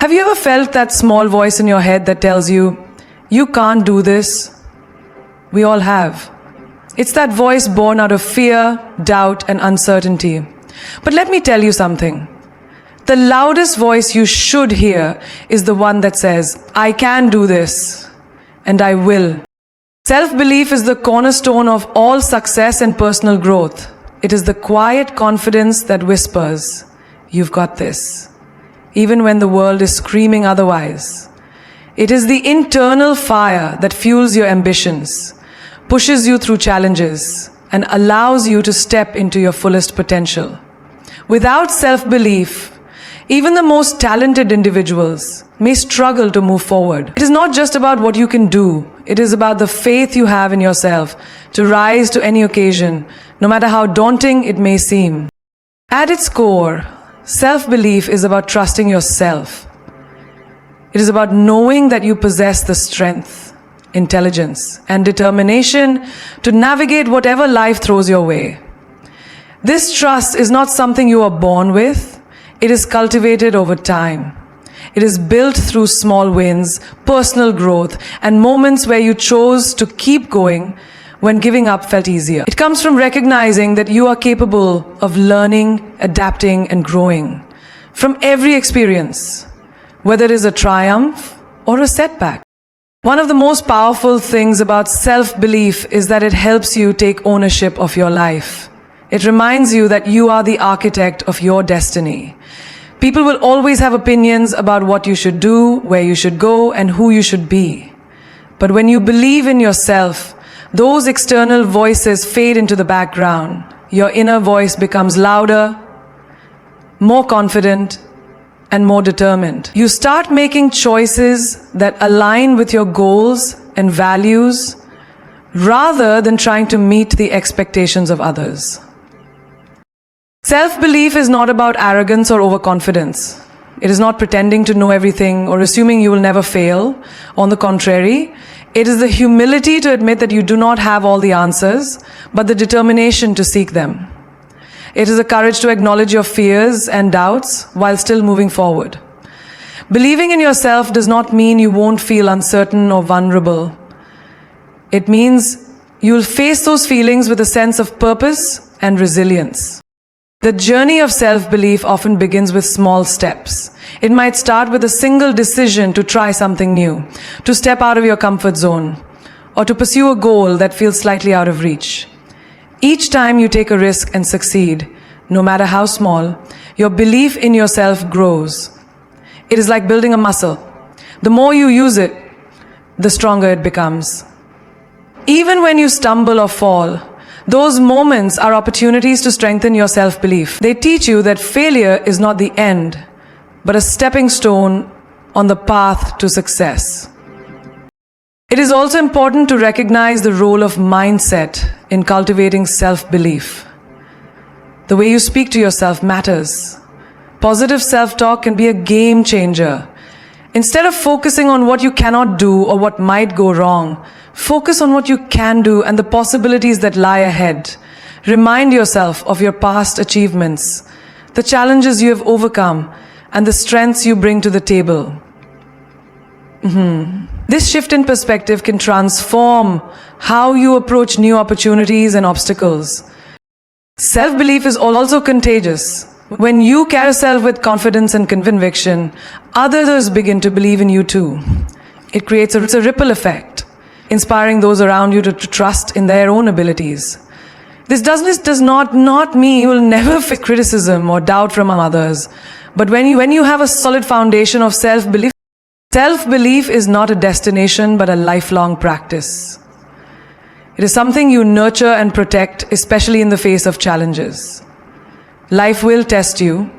Have you ever felt that small voice in your head that tells you, you can't do this? We all have. It's that voice born out of fear, doubt, and uncertainty. But let me tell you something. The loudest voice you should hear is the one that says, I can do this, and I will. Self-belief is the cornerstone of all success and personal growth. It is the quiet confidence that whispers, you've got this, even when the world is screaming otherwise. It is the internal fire that fuels your ambitions, pushes you through challenges, and allows you to step into your fullest potential. Without self-belief, even the most talented individuals may struggle to move forward. It is not just about what you can do. It is about the faith you have in yourself to rise to any occasion, no matter how daunting it may seem. At its core, self-belief is about trusting yourself. It is about knowing that you possess the strength, intelligence, and determination to navigate whatever life throws your way. This trust is not something you are born with. It is cultivated over time. It is built through small wins, personal growth, and moments where you chose to keep going when giving up felt easier. It comes from recognizing that you are capable of learning, adapting, and growing from every experience, whether it is a triumph or a setback. One of the most powerful things about self-belief is that it helps you take ownership of your life. It reminds you that you are the architect of your destiny. People will always have opinions about what you should do, where you should go, and who you should be. But when you believe in yourself, those external voices fade into the background. Your inner voice becomes louder, more confident, and more determined. You start making choices that align with your goals and values rather than trying to meet the expectations of others. Self-belief is not about arrogance or overconfidence. It is not pretending to know everything or assuming you will never fail. On the contrary, it is the humility to admit that you do not have all the answers, but the determination to seek them. It is the courage to acknowledge your fears and doubts while still moving forward. Believing in yourself does not mean you won't feel uncertain or vulnerable. It means you'll face those feelings with a sense of purpose and resilience. The journey of self-belief often begins with small steps. It might start with a single decision to try something new, to step out of your comfort zone, or to pursue a goal that feels slightly out of reach. Each time you take a risk and succeed, no matter how small, your belief in yourself grows. It is like building a muscle. The more you use it, the stronger it becomes. Even when you stumble or fall, those moments are opportunities to strengthen your self-belief. They teach you that failure is not the end, but a stepping stone on the path to success. It is also important to recognize the role of mindset in cultivating self-belief. The way you speak to yourself matters. Positive self-talk can be a game changer. Instead of focusing on what you cannot do or what might go wrong, focus on what you can do and the possibilities that lie ahead. Remind yourself of your past achievements, the challenges you have overcome, and the strengths you bring to the table. This shift in perspective can transform how you approach new opportunities and obstacles. Self-belief is also contagious. When you carry yourself with confidence and conviction, others begin to believe in you too. It creates a ripple effect, inspiring those around you to trust in their own abilities. This does not mean you will never face criticism or doubt from others. But when you have a solid foundation of self-belief is not a destination but a lifelong practice. It is something you nurture and protect, especially in the face of challenges. Life will test you,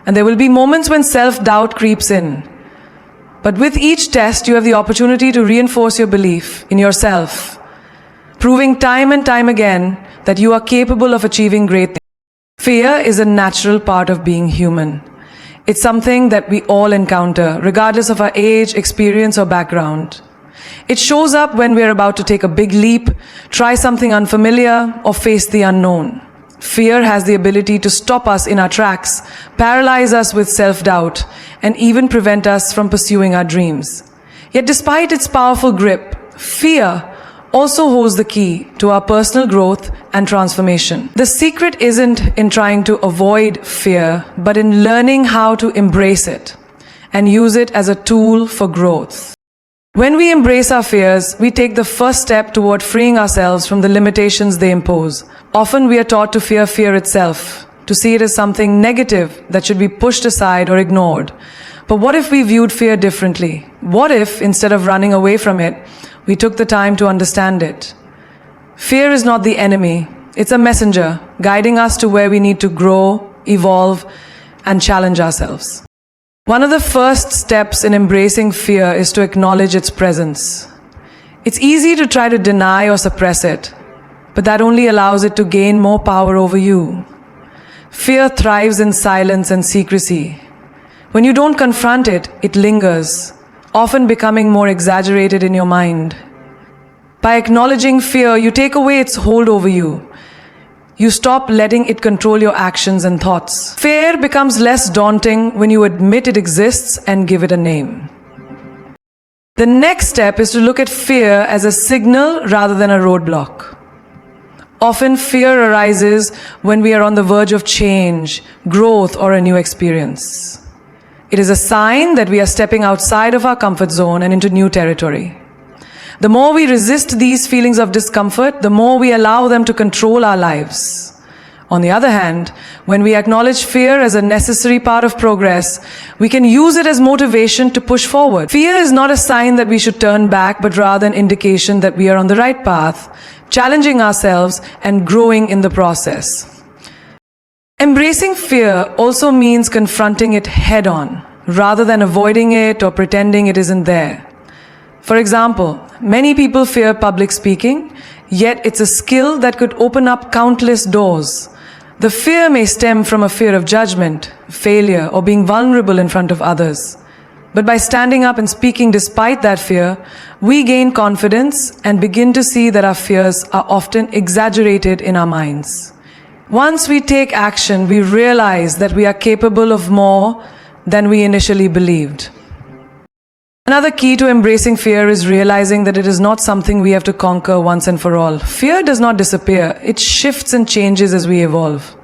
and there will be moments when self-doubt creeps in. But with each test, you have the opportunity to reinforce your belief in yourself, proving time and time again that you are capable of achieving great things. Fear is a natural part of being human. It's something that we all encounter, regardless of our age, experience, or background. It shows up when we're about to take a big leap, try something unfamiliar, or face the unknown. Fear has the ability to stop us in our tracks, paralyze us with self-doubt, and even prevent us from pursuing our dreams. Yet despite its powerful grip, fear also holds the key to our personal growth and transformation. The secret isn't in trying to avoid fear, but in learning how to embrace it and use it as a tool for growth. When we embrace our fears, we take the first step toward freeing ourselves from the limitations they impose. Often we are taught to fear fear itself, to see it as something negative that should be pushed aside or ignored. But what if we viewed fear differently? What if, instead of running away from it, we took the time to understand it? Fear is not the enemy. It's a messenger, guiding us to where we need to grow, evolve, and challenge ourselves. One of the first steps in embracing fear is to acknowledge its presence. It's easy to try to deny or suppress it, but that only allows it to gain more power over you. Fear thrives in silence and secrecy. When you don't confront it, it lingers, often becoming more exaggerated in your mind. By acknowledging fear, you take away its hold over you. You stop letting it control your actions and thoughts. Fear becomes less daunting when you admit it exists and give it a name. The next step is to look at fear as a signal rather than a roadblock. Often fear arises when we are on the verge of change, growth, or a new experience. It is a sign that we are stepping outside of our comfort zone and into new territory. The more we resist these feelings of discomfort, the more we allow them to control our lives. On the other hand, when we acknowledge fear as a necessary part of progress, we can use it as motivation to push forward. Fear is not a sign that we should turn back, but rather an indication that we are on the right path, challenging ourselves and growing in the process. Embracing fear also means confronting it head-on, rather than avoiding it or pretending it isn't there. For example, many people fear public speaking, yet it's a skill that could open up countless doors. The fear may stem from a fear of judgment, failure, or being vulnerable in front of others. But by standing up and speaking despite that fear, we gain confidence and begin to see that our fears are often exaggerated in our minds. Once we take action, we realize that we are capable of more than we initially believed. Another key to embracing fear is realizing that it is not something we have to conquer once and for all. Fear does not disappear. It shifts and changes as we evolve.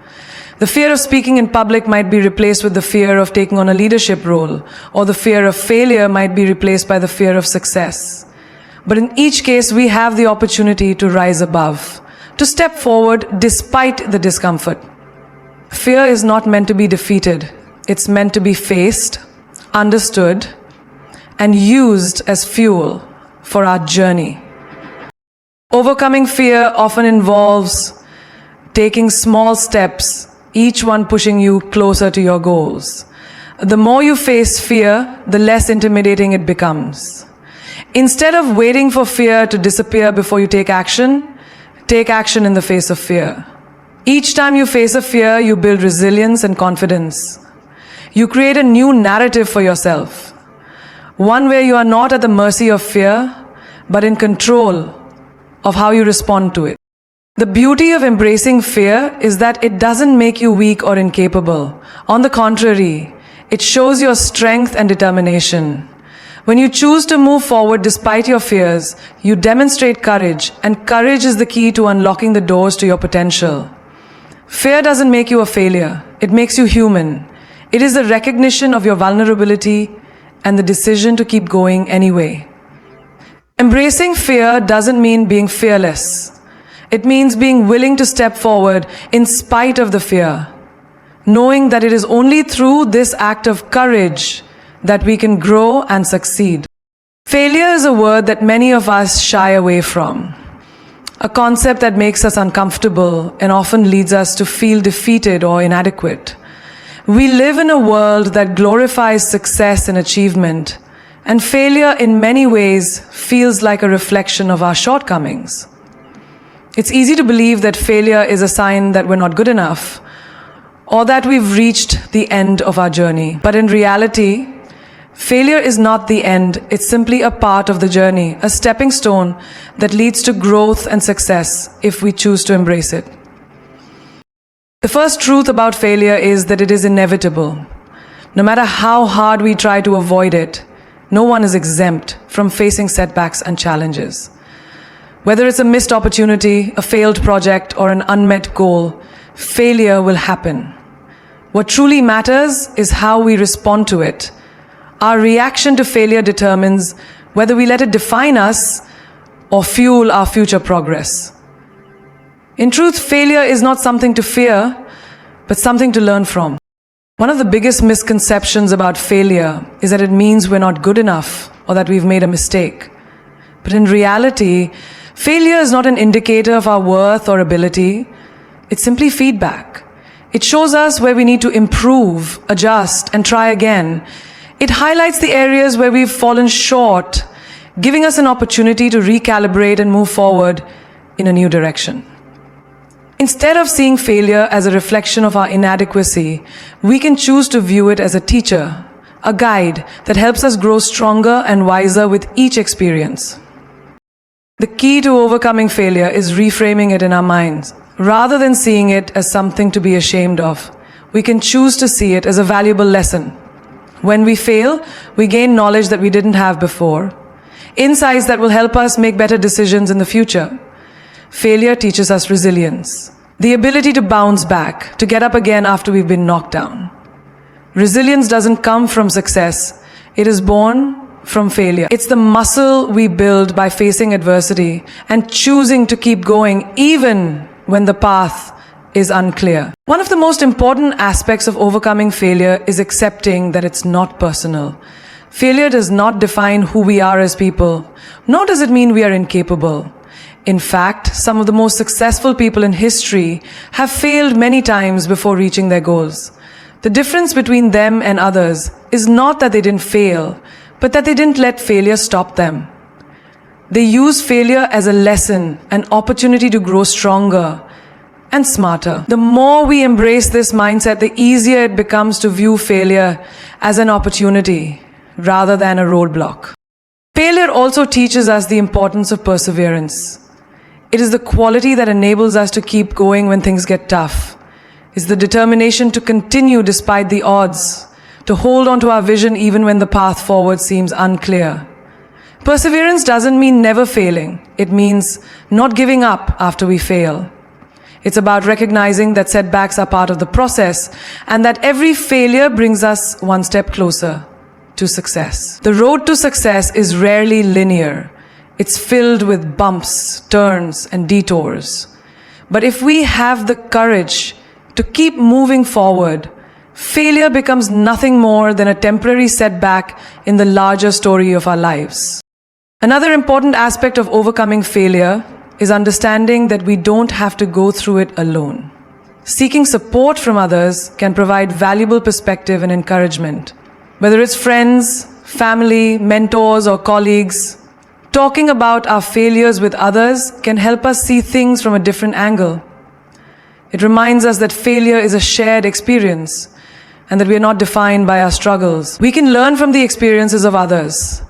The fear of speaking in public might be replaced with the fear of taking on a leadership role, or the fear of failure might be replaced by the fear of success. But in each case, we have the opportunity to rise above, to step forward despite the discomfort. Fear is not meant to be defeated. It's meant to be faced, understood, and used as fuel for our journey. Overcoming fear often involves taking small steps, each one pushing you closer to your goals. The more you face fear, the less intimidating it becomes. Instead of waiting for fear to disappear before you take action in the face of fear. Each time you face a fear, you build resilience and confidence. You create a new narrative for yourself. One where you are not at the mercy of fear, but in control of how you respond to it. The beauty of embracing fear is that it doesn't make you weak or incapable. On the contrary, it shows your strength and determination. When you choose to move forward despite your fears, you demonstrate courage, and courage is the key to unlocking the doors to your potential. Fear doesn't make you a failure. It makes you human. It is the recognition of your vulnerability and the decision to keep going anyway. Embracing fear doesn't mean being fearless. It means being willing to step forward in spite of the fear, knowing that it is only through this act of courage that we can grow and succeed. Failure is a word that many of us shy away from, a concept that makes us uncomfortable and often leads us to feel defeated or inadequate. We live in a world that glorifies success and achievement, and failure in many ways feels like a reflection of our shortcomings. It's easy to believe that failure is a sign that we're not good enough, or that we've reached the end of our journey. But in reality, failure is not the end. It's simply a part of the journey, a stepping stone that leads to growth and success if we choose to embrace it. The first truth about failure is that it is inevitable. No matter how hard we try to avoid it, no one is exempt from facing setbacks and challenges. Whether it's a missed opportunity, a failed project, or an unmet goal, failure will happen. What truly matters is how we respond to it. Our reaction to failure determines whether we let it define us or fuel our future progress. In truth, failure is not something to fear, but something to learn from. One of the biggest misconceptions about failure is that it means we're not good enough or that we've made a mistake. But in reality, failure is not an indicator of our worth or ability. It's simply feedback. It shows us where we need to improve, adjust, and try again. It highlights the areas where we've fallen short, giving us an opportunity to recalibrate and move forward in a new direction. Instead of seeing failure as a reflection of our inadequacy, we can choose to view it as a teacher, a guide that helps us grow stronger and wiser with each experience. The key to overcoming failure is reframing it in our minds. Rather than seeing it as something to be ashamed of, we can choose to see it as a valuable lesson. When we fail, we gain knowledge that we didn't have before, insights that will help us make better decisions in the future. Failure teaches us resilience, the ability to bounce back, to get up again after we've been knocked down. Resilience doesn't come from success, it is born from failure. It's the muscle we build by facing adversity and choosing to keep going even when the path is unclear. One of the most important aspects of overcoming failure is accepting that it's not personal. Failure does not define who we are as people, nor does it mean we are incapable. In fact, some of the most successful people in history have failed many times before reaching their goals. The difference between them and others is not that they didn't fail, but that they didn't let failure stop them. They use failure as a lesson, an opportunity to grow stronger and smarter. The more we embrace this mindset, the easier it becomes to view failure as an opportunity rather than a roadblock. Failure also teaches us the importance of perseverance. It is the quality that enables us to keep going when things get tough. It's the determination to continue despite the odds, to hold on to our vision even when the path forward seems unclear. Perseverance doesn't mean never failing. It means not giving up after we fail. It's about recognizing that setbacks are part of the process and that every failure brings us one step closer to success. The road to success is rarely linear. It's filled with bumps, turns, and detours. But if we have the courage to keep moving forward, failure becomes nothing more than a temporary setback in the larger story of our lives. Another important aspect of overcoming failure is understanding that we don't have to go through it alone. Seeking support from others can provide valuable perspective and encouragement. Whether it's friends, family, mentors, or colleagues, talking about our failures with others can help us see things from a different angle. It reminds us that failure is a shared experience and that we are not defined by our struggles. We can learn from the experiences of others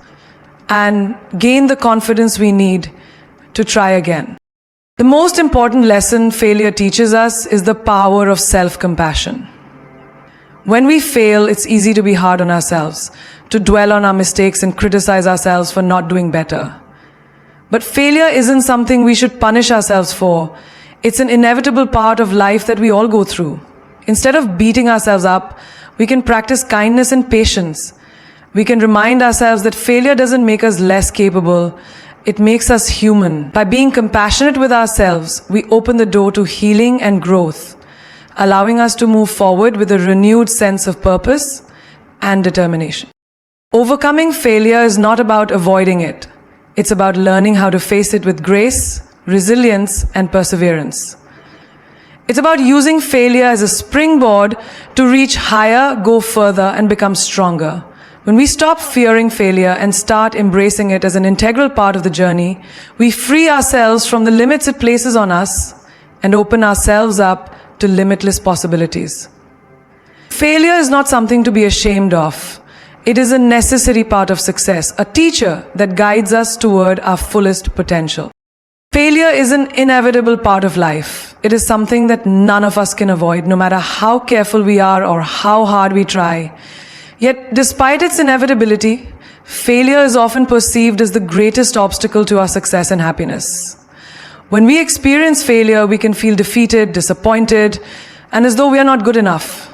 and gain the confidence we need to try again. The most important lesson failure teaches us is the power of self-compassion. When we fail, it's easy to be hard on ourselves, to dwell on our mistakes and criticize ourselves for not doing better. But failure isn't something we should punish ourselves for. It's an inevitable part of life that we all go through. Instead of beating ourselves up, we can practice kindness and patience. We can remind ourselves that failure doesn't make us less capable, it makes us human. By being compassionate with ourselves, we open the door to healing and growth, allowing us to move forward with a renewed sense of purpose and determination. Overcoming failure is not about avoiding it. It's about learning how to face it with grace, resilience, and perseverance. It's about using failure as a springboard to reach higher, go further, and become stronger. When we stop fearing failure and start embracing it as an integral part of the journey, we free ourselves from the limits it places on us and open ourselves up to limitless possibilities. Failure is not something to be ashamed of. It is a necessary part of success, a teacher that guides us toward our fullest potential. Failure is an inevitable part of life. It is something that none of us can avoid, no matter how careful we are or how hard we try. Yet, despite its inevitability, failure is often perceived as the greatest obstacle to our success and happiness. When we experience failure, we can feel defeated, disappointed, and as though we are not good enough.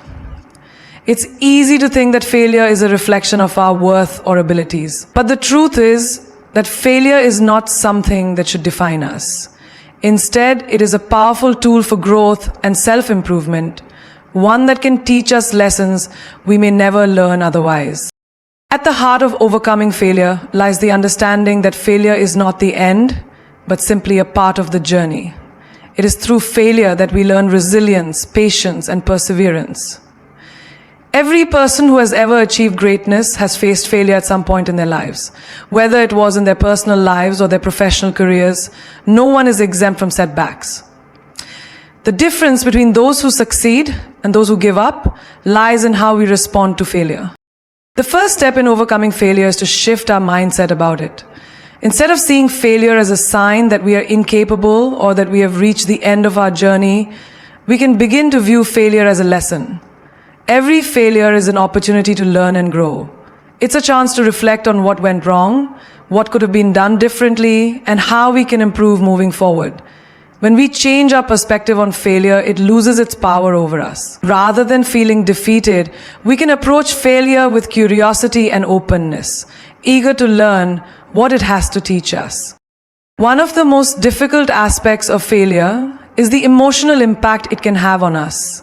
It's easy to think that failure is a reflection of our worth or abilities. But the truth is that failure is not something that should define us. Instead, it is a powerful tool for growth and self-improvement, one that can teach us lessons we may never learn otherwise. At the heart of overcoming failure lies the understanding that failure is not the end, but simply a part of the journey. It is through failure that we learn resilience, patience, and perseverance. Every person who has ever achieved greatness has faced failure at some point in their lives. Whether it was in their personal lives or their professional careers, no one is exempt from setbacks. The difference between those who succeed and those who give up lies in how we respond to failure. The first step in overcoming failure is to shift our mindset about it. Instead of seeing failure as a sign that we are incapable or that we have reached the end of our journey, we can begin to view failure as a lesson. Every failure is an opportunity to learn and grow. It's a chance to reflect on what went wrong, what could have been done differently, and how we can improve moving forward. When we change our perspective on failure, it loses its power over us. Rather than feeling defeated, we can approach failure with curiosity and openness, eager to learn what it has to teach us. One of the most difficult aspects of failure is the emotional impact it can have on us.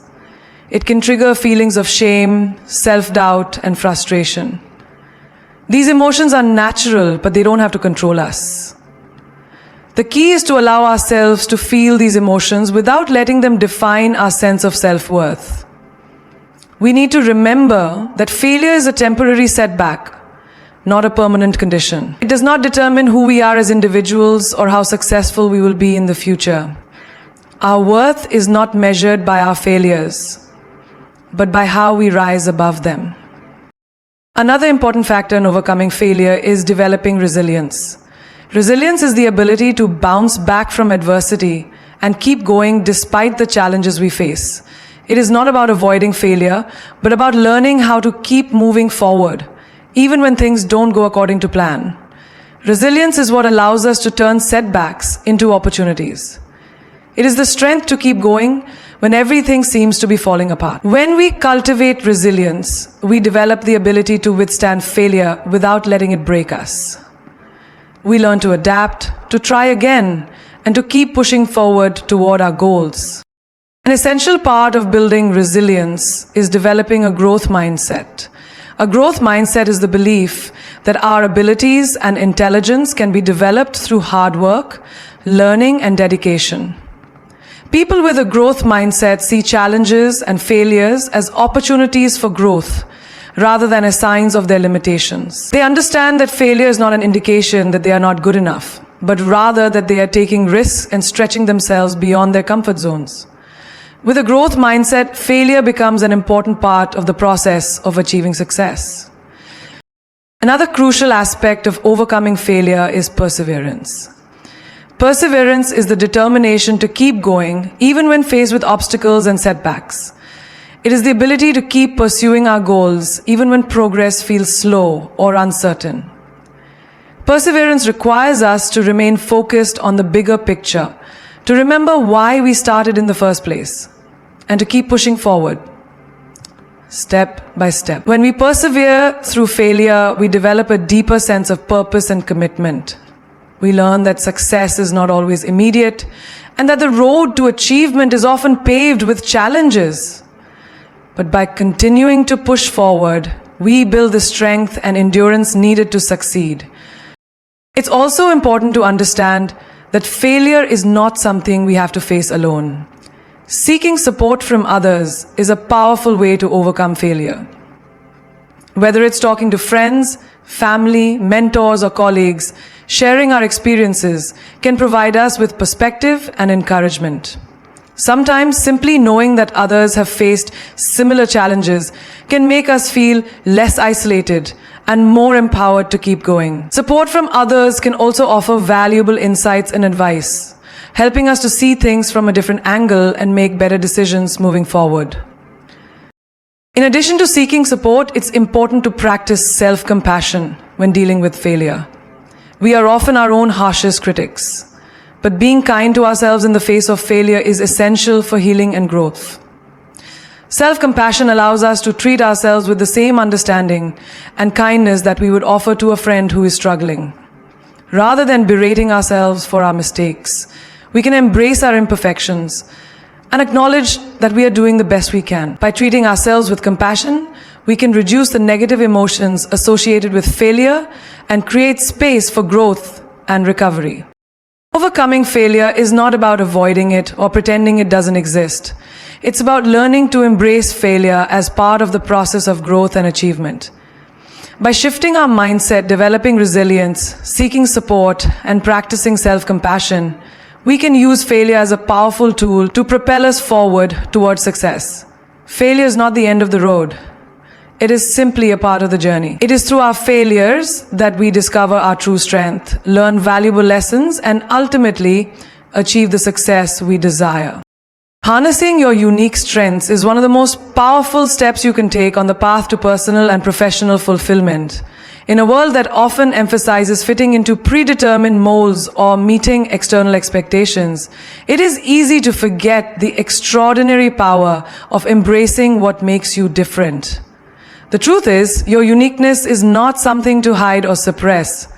It can trigger feelings of shame, self-doubt, and frustration. These emotions are natural, but they don't have to control us. The key is to allow ourselves to feel these emotions without letting them define our sense of self-worth. We need to remember that failure is a temporary setback, not a permanent condition. It does not determine who we are as individuals or how successful we will be in the future. Our worth is not measured by our failures, but by how we rise above them. Another important factor in overcoming failure is developing resilience. Resilience is the ability to bounce back from adversity and keep going despite the challenges we face. It is not about avoiding failure, but about learning how to keep moving forward, even when things don't go according to plan. Resilience is what allows us to turn setbacks into opportunities. It is the strength to keep going when everything seems to be falling apart. When we cultivate resilience, we develop the ability to withstand failure without letting it break us. We learn to adapt, to try again, and to keep pushing forward toward our goals. An essential part of building resilience is developing a growth mindset. A growth mindset is the belief that our abilities and intelligence can be developed through hard work, learning, and dedication. People with a growth mindset see challenges and failures as opportunities for growth rather than as signs of their limitations. They understand that failure is not an indication that they are not good enough, but rather that they are taking risks and stretching themselves beyond their comfort zones. With a growth mindset, failure becomes an important part of the process of achieving success. Another crucial aspect of overcoming failure is perseverance. Perseverance is the determination to keep going even when faced with obstacles and setbacks. It is the ability to keep pursuing our goals even when progress feels slow or uncertain. Perseverance requires us to remain focused on the bigger picture, to remember why we started in the first place, and to keep pushing forward, step by step. When we persevere through failure, we develop a deeper sense of purpose and commitment. We learn that success is not always immediate, and that the road to achievement is often paved with challenges. But by continuing to push forward, we build the strength and endurance needed to succeed. It's also important to understand that failure is not something we have to face alone. Seeking support from others is a powerful way to overcome failure. Whether it's talking to friends, family, mentors, or colleagues, sharing our experiences can provide us with perspective and encouragement. Sometimes simply knowing that others have faced similar challenges can make us feel less isolated and more empowered to keep going. Support from others can also offer valuable insights and advice. helping us to see things from a different angle and make better decisions moving forward. In addition to seeking support, it's important to practice self-compassion when dealing with failure. We are often our own harshest critics, but being kind to ourselves in the face of failure is essential for healing and growth. Self-compassion allows us to treat ourselves with the same understanding and kindness that we would offer to a friend who is struggling. Rather than berating ourselves for our mistakes, we can embrace our imperfections and acknowledge that we are doing the best we can. By treating ourselves with compassion, we can reduce the negative emotions associated with failure and create space for growth and recovery. Overcoming failure is not about avoiding it or pretending it doesn't exist. It's about learning to embrace failure as part of the process of growth and achievement. By shifting our mindset, developing resilience, seeking support, and practicing self-compassion, we can use failure as a powerful tool to propel us forward towards success. Failure is not the end of the road. It is simply a part of the journey. It is through our failures that we discover our true strength, learn valuable lessons, and ultimately achieve the success we desire. Harnessing your unique strengths is one of the most powerful steps you can take on the path to personal and professional fulfillment. In a world that often emphasizes fitting into predetermined molds or meeting external expectations, it is easy to forget the extraordinary power of embracing what makes you different. The truth is, your uniqueness is not something to hide or suppress.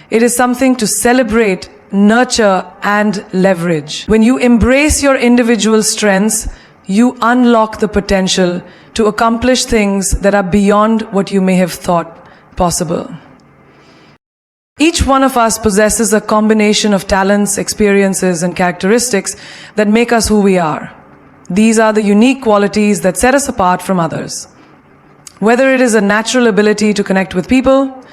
It is something to celebrate, nurture, and leverage. When you embrace your individual strengths, you unlock the potential to accomplish things that are beyond what you may have thought possible. Each one of us possesses a combination of talents, experiences, and characteristics that make us who we are. These are the unique qualities that set us apart from others. Whether it is a natural ability to connect with people,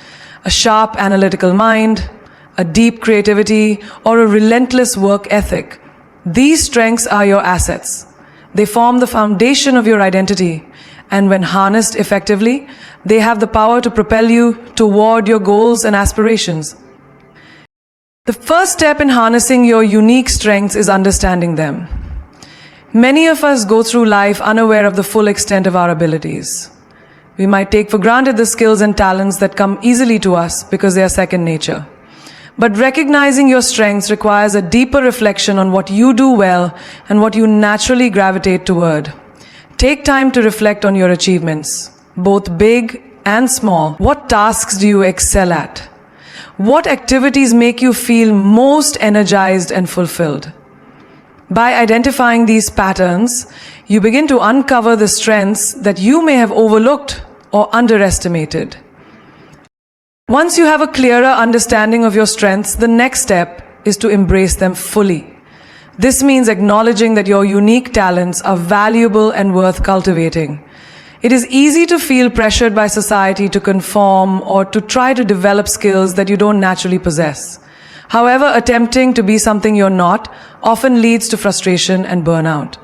a sharp analytical mind, a deep creativity, or a relentless work ethic, these strengths are your assets. They form the foundation of your identity, and when harnessed effectively, they have the power to propel you toward your goals and aspirations. The first step in harnessing your unique strengths is understanding them. Many of us go through life unaware of the full extent of our abilities. We might take for granted the skills and talents that come easily to us because they are second nature. But recognizing your strengths requires a deeper reflection on what you do well and what you naturally gravitate toward. Take time to reflect on your achievements, both big and small. What tasks do you excel at? What activities make you feel most energized and fulfilled? By identifying these patterns, you begin to uncover the strengths that you may have overlooked or underestimated. Once you have a clearer understanding of your strengths, the next step is to embrace them fully. This means acknowledging that your unique talents are valuable and worth cultivating. It is easy to feel pressured by society to conform or to try to develop skills that you don't naturally possess. However, attempting to be something you're not often leads to frustration and burnout.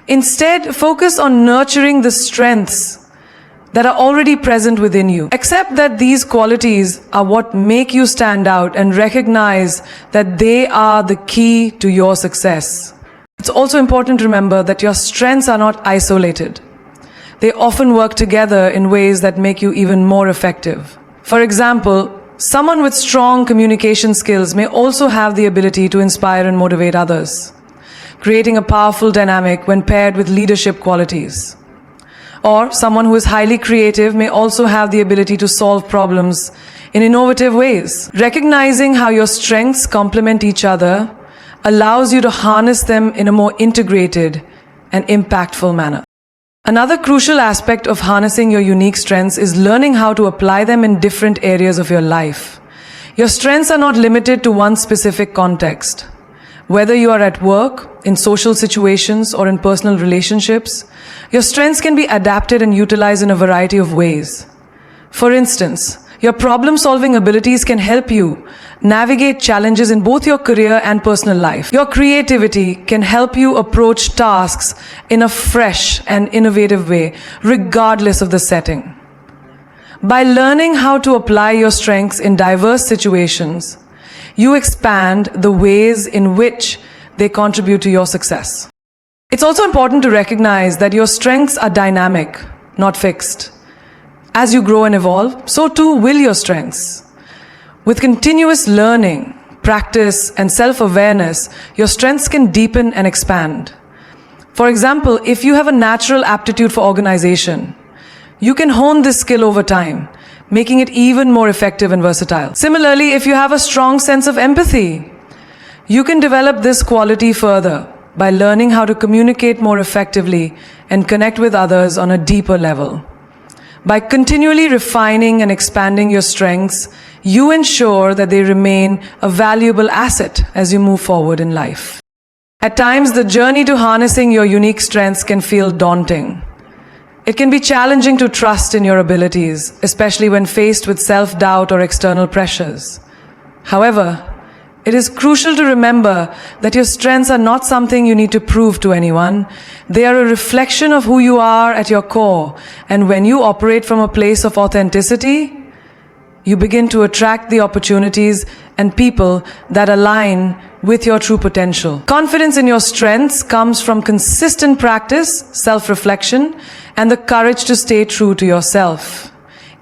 Instead, focus on nurturing the strengths that are already present within you. Accept that these qualities are what make you stand out and recognize that they are the key to your success. It's also important to remember that your strengths are not isolated. They often work together in ways that make you even more effective. For example, someone with strong communication skills may also have the ability to inspire and motivate others, creating a powerful dynamic when paired with leadership qualities. Or someone who is highly creative may also have the ability to solve problems in innovative ways. Recognizing how your strengths complement each other allows you to harness them in a more integrated and impactful manner. Another crucial aspect of harnessing your unique strengths is learning how to apply them in different areas of your life. Your strengths are not limited to one specific context. Whether you are at work, in social situations, or in personal relationships, your strengths can be adapted and utilized in a variety of ways. For instance, your problem-solving abilities can help you navigate challenges in both your career and personal life. Your creativity can help you approach tasks in a fresh and innovative way, regardless of the setting. By learning how to apply your strengths in diverse situations, you expand the ways in which they contribute to your success. It's also important to recognize that your strengths are dynamic, not fixed. As you grow and evolve, so too will your strengths. With continuous learning, practice, and self-awareness, your strengths can deepen and expand. For example, if you have a natural aptitude for organization, you can hone this skill over time, making it even more effective and versatile. Similarly, if you have a strong sense of empathy, you can develop this quality further by learning how to communicate more effectively and connect with others on a deeper level. By continually refining and expanding your strengths, you ensure that they remain a valuable asset as you move forward in life. At times, the journey to harnessing your unique strengths can feel daunting. It can be challenging to trust in your abilities, especially when faced with self-doubt or external pressures. However, it is crucial to remember that your strengths are not something you need to prove to anyone. They are a reflection of who you are at your core, and when you operate from a place of authenticity, you begin to attract the opportunities and people that align with your true potential. Confidence in your strengths comes from consistent practice, self-reflection, and the courage to stay true to yourself,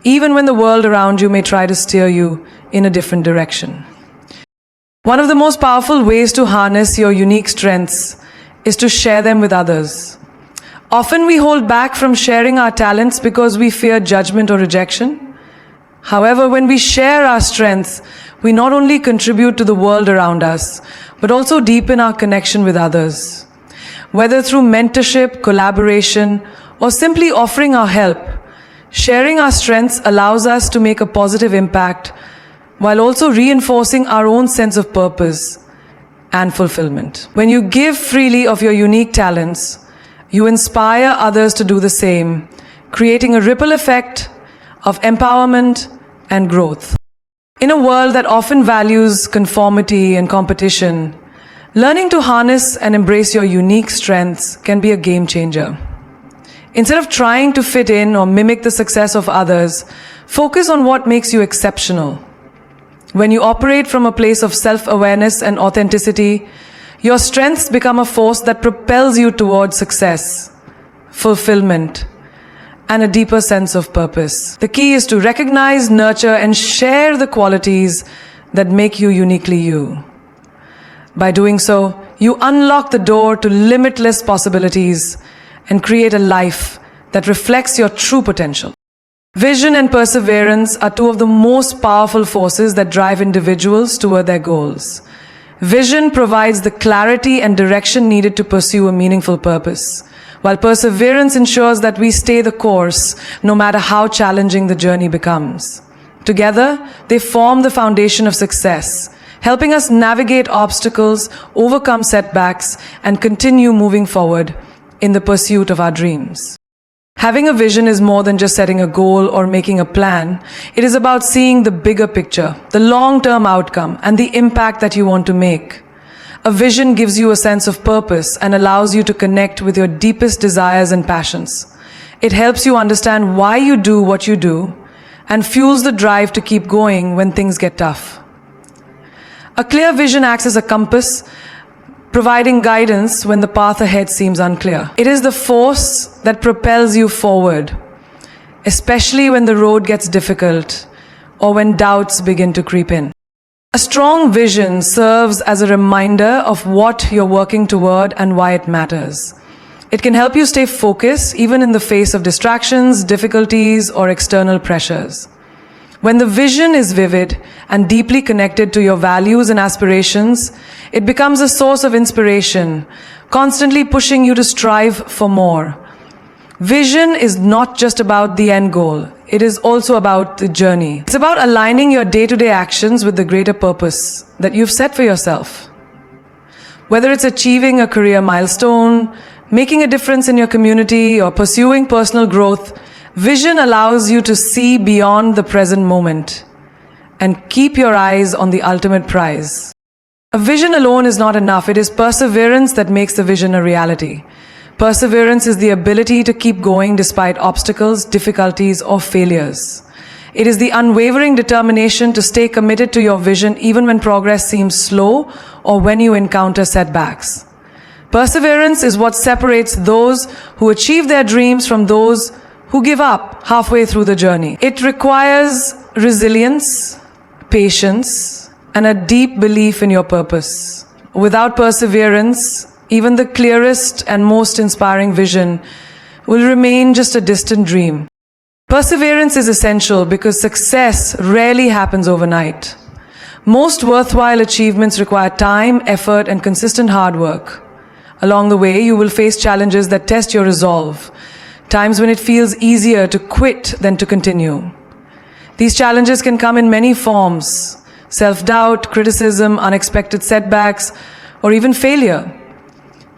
even when the world around you may try to steer you in a different direction. One of the most powerful ways to harness your unique strengths is to share them with others. Often we hold back from sharing our talents because we fear judgment or rejection. However, when we share our strengths, we not only contribute to the world around us, but also deepen our connection with others. Whether through mentorship, collaboration, or simply offering our help, sharing our strengths allows us to make a positive impact while also reinforcing our own sense of purpose and fulfillment. When you give freely of your unique talents, you inspire others to do the same, creating a ripple effect of empowerment and growth. In a world that often values conformity and competition, learning to harness and embrace your unique strengths can be a game changer. Instead of trying to fit in or mimic the success of others, focus on what makes you exceptional. When you operate from a place of self-awareness and authenticity, your strengths become a force that propels you towards success, fulfillment, and a deeper sense of purpose. The key is to recognize, nurture, and share the qualities that make you uniquely you. By doing so, you unlock the door to limitless possibilities and create a life that reflects your true potential. Vision and perseverance are two of the most powerful forces that drive individuals toward their goals. Vision provides the clarity and direction needed to pursue a meaningful purpose, while perseverance ensures that we stay the course no matter how challenging the journey becomes. Together, they form the foundation of success, helping us navigate obstacles, overcome setbacks, and continue moving forward in the pursuit of our dreams. Having a vision is more than just setting a goal or making a plan. It is about seeing the bigger picture, the long-term outcome, and the impact that you want to make. A vision gives you a sense of purpose and allows you to connect with your deepest desires and passions. It helps you understand why you do what you do and fuels the drive to keep going when things get tough. A clear vision acts as a compass, providing guidance when the path ahead seems unclear. It is the force that propels you forward, especially when the road gets difficult or when doubts begin to creep in. A strong vision serves as a reminder of what you're working toward and why it matters. It can help you stay focused even in the face of distractions, difficulties, or external pressures. When the vision is vivid and deeply connected to your values and aspirations, it becomes a source of inspiration, constantly pushing you to strive for more. Vision is not just about the end goal. It is also about the journey. It's about aligning your day-to-day actions with the greater purpose that you've set for yourself. Whether it's achieving a career milestone, making a difference in your community, or pursuing personal growth, vision allows you to see beyond the present moment and keep your eyes on the ultimate prize. A vision alone is not enough. It is perseverance that makes the vision a reality. Perseverance is the ability to keep going despite obstacles, difficulties, or failures. It is the unwavering determination to stay committed to your vision even when progress seems slow or when you encounter setbacks. Perseverance is what separates those who achieve their dreams from those who give up halfway through the journey. It requires resilience, patience, and a deep belief in your purpose. Without perseverance, even the clearest and most inspiring vision will remain just a distant dream. Perseverance is essential because success rarely happens overnight. Most worthwhile achievements require time, effort, and consistent hard work. Along the way, you will face challenges that test your resolve, times when it feels easier to quit than to continue. These challenges can come in many forms: self-doubt, criticism, unexpected setbacks, or even failure.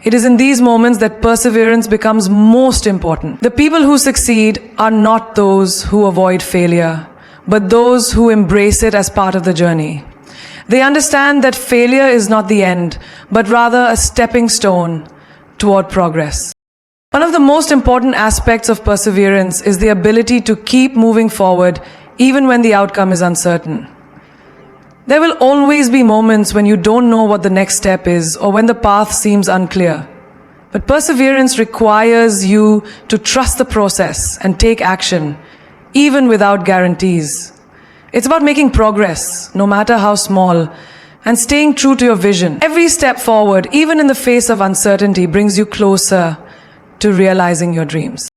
It is in these moments that perseverance becomes most important. The people who succeed are not those who avoid failure, but those who embrace it as part of the journey. They understand that failure is not the end, but rather a stepping stone toward progress. One of the most important aspects of perseverance is the ability to keep moving forward even when the outcome is uncertain. There will always be moments when you don't know what the next step is or when the path seems unclear. But perseverance requires you to trust the process and take action, even without guarantees. It's about making progress, no matter how small, and staying true to your vision. Every step forward, even in the face of uncertainty, brings you closer to realizing your dreams.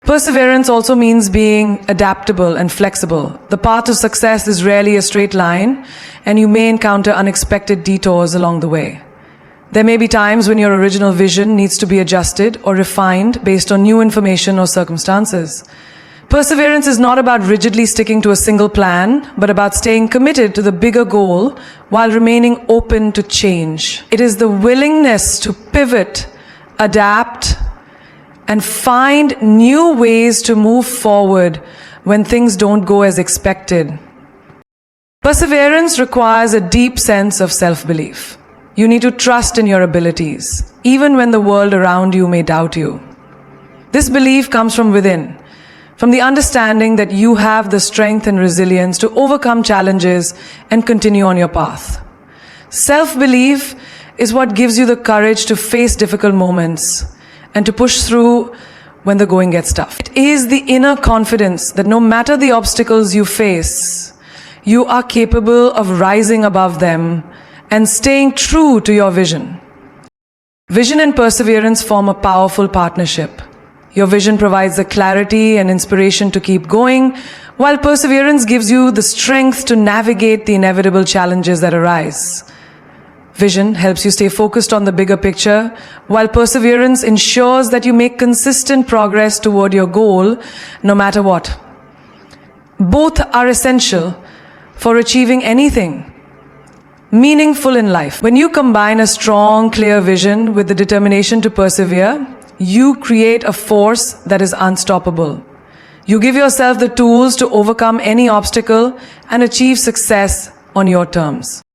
Perseverance also means being adaptable and flexible. The path to success is rarely a straight line, and you may encounter unexpected detours along the way. There may be times when your original vision needs to be adjusted or refined based on new information or circumstances. Perseverance is not about rigidly sticking to a single plan, but about staying committed to the bigger goal while remaining open to change. It is the willingness to pivot, adapt, and find new ways to move forward when things don't go as expected. Perseverance requires a deep sense of self-belief. You need to trust in your abilities, even when the world around you may doubt you. This belief comes from within, from the understanding that you have the strength and resilience to overcome challenges and continue on your path. Self-belief is what gives you the courage to face difficult moments and to push through when the going gets tough. It is the inner confidence that no matter the obstacles you face, you are capable of rising above them and staying true to your vision. Vision and perseverance form a powerful partnership. Your vision provides the clarity and inspiration to keep going, while perseverance gives you the strength to navigate the inevitable challenges that arise. Vision helps you stay focused on the bigger picture, while perseverance ensures that you make consistent progress toward your goal, no matter what. Both are essential for achieving anything meaningful in life. When you combine a strong, clear vision with the determination to persevere, you create a force that is unstoppable. You give yourself the tools to overcome any obstacle and achieve success on your terms.